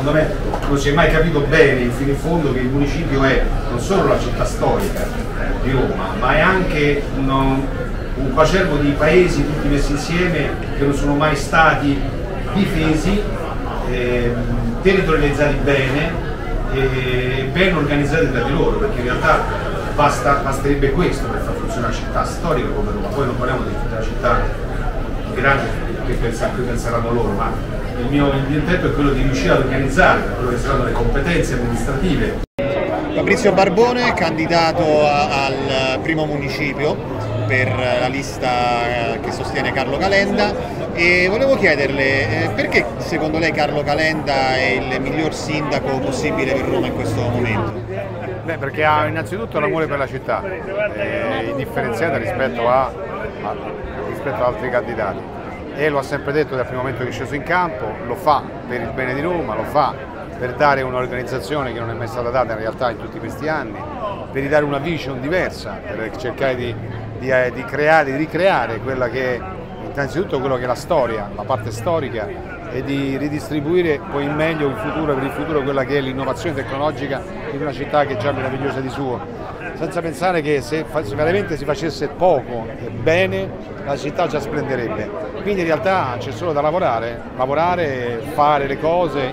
secondo me non si è mai capito bene fino in fondo che il municipio è non solo la città storica di Roma, ma è anche un coacervo di paesi tutti messi insieme che non sono mai stati difesi, territorializzati bene e ben organizzati tra di loro, perché in realtà basterebbe questo per far funzionare una città storica come Roma. Poi non parliamo di tutta la città grande che penseranno loro, ma il mio intento è quello di riuscire ad organizzare quello che saranno le competenze amministrative. Fabrizio Barbone, candidato al primo municipio per la lista che sostiene Carlo Calenda, e volevo chiederle perché secondo lei Carlo Calenda è il miglior sindaco possibile per Roma in questo momento? Beh, perché ha innanzitutto l'amore per la città, indifferenziata rispetto ad altri candidati, e lo ha sempre detto dal primo momento che è sceso in campo, lo fa per il bene di Roma, lo fa per dare un'organizzazione che non è mai stata data in realtà in tutti questi anni, per ridare una vision diversa, per cercare di ricreare quella che è innanzitutto quello che è la storia, la parte storica, e di ridistribuire poi in meglio per il futuro quella che è l'innovazione tecnologica in una città che è già meravigliosa di suo, senza pensare che se veramente si facesse poco e bene la città già splenderebbe. Quindi in realtà c'è solo da lavorare, fare le cose,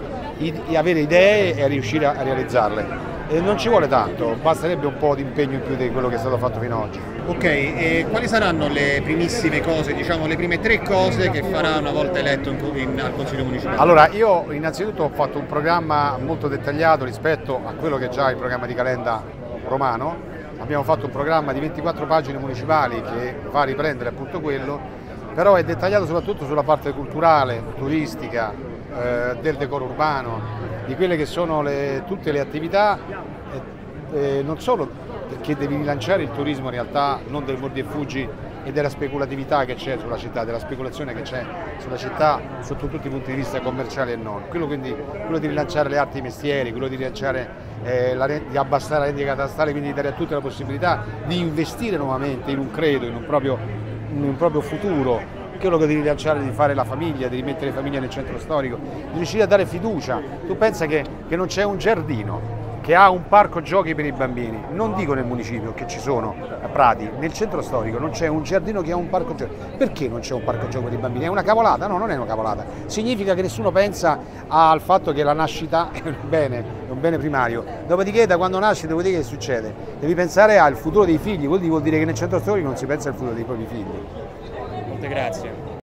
avere idee e riuscire a realizzarle. E non ci vuole tanto, basterebbe un po' di impegno in più di quello che è stato fatto fino ad oggi. Ok, e quali saranno le primissime cose, diciamo le prime 3 cose che farà una volta eletto al Consiglio Municipale? Allora, io innanzitutto ho fatto un programma molto dettagliato rispetto a quello che è già il programma di Calenda romano. Abbiamo fatto un programma di 24 pagine municipali che va a riprendere appunto quello, però è dettagliato soprattutto sulla parte culturale, turistica, del decoro urbano, di quelle che sono tutte le attività, non solo perché devi rilanciare il turismo in realtà non del mordi e fuggi e della speculatività che c'è sulla città, della speculazione che c'è sulla città sotto tutti i punti di vista commerciali e non. Quello di rilanciare le arti e i mestieri, quello di rilanciare, di abbassare la rendita catastale, quindi di dare a tutti la possibilità di investire nuovamente in un credo, in un proprio futuro, quello di rilanciare, di fare la famiglia, di rimettere le famiglie nel centro storico, di riuscire a dare fiducia. Tu pensa che non c'è un giardino che ha un parco giochi per i bambini, non dico nel municipio che ci sono a Prati, nel centro storico non c'è un giardino che ha un parco giochi. Perché non c'è un parco giochi per i bambini? È una cavolata? No, non è una cavolata. Significa che nessuno pensa al fatto che la nascita è un bene primario. Dopodiché da quando nasci, dopodiché che succede? Devi pensare al futuro dei figli, vuol dire che nel centro storico non si pensa al futuro dei propri figli. Molte grazie.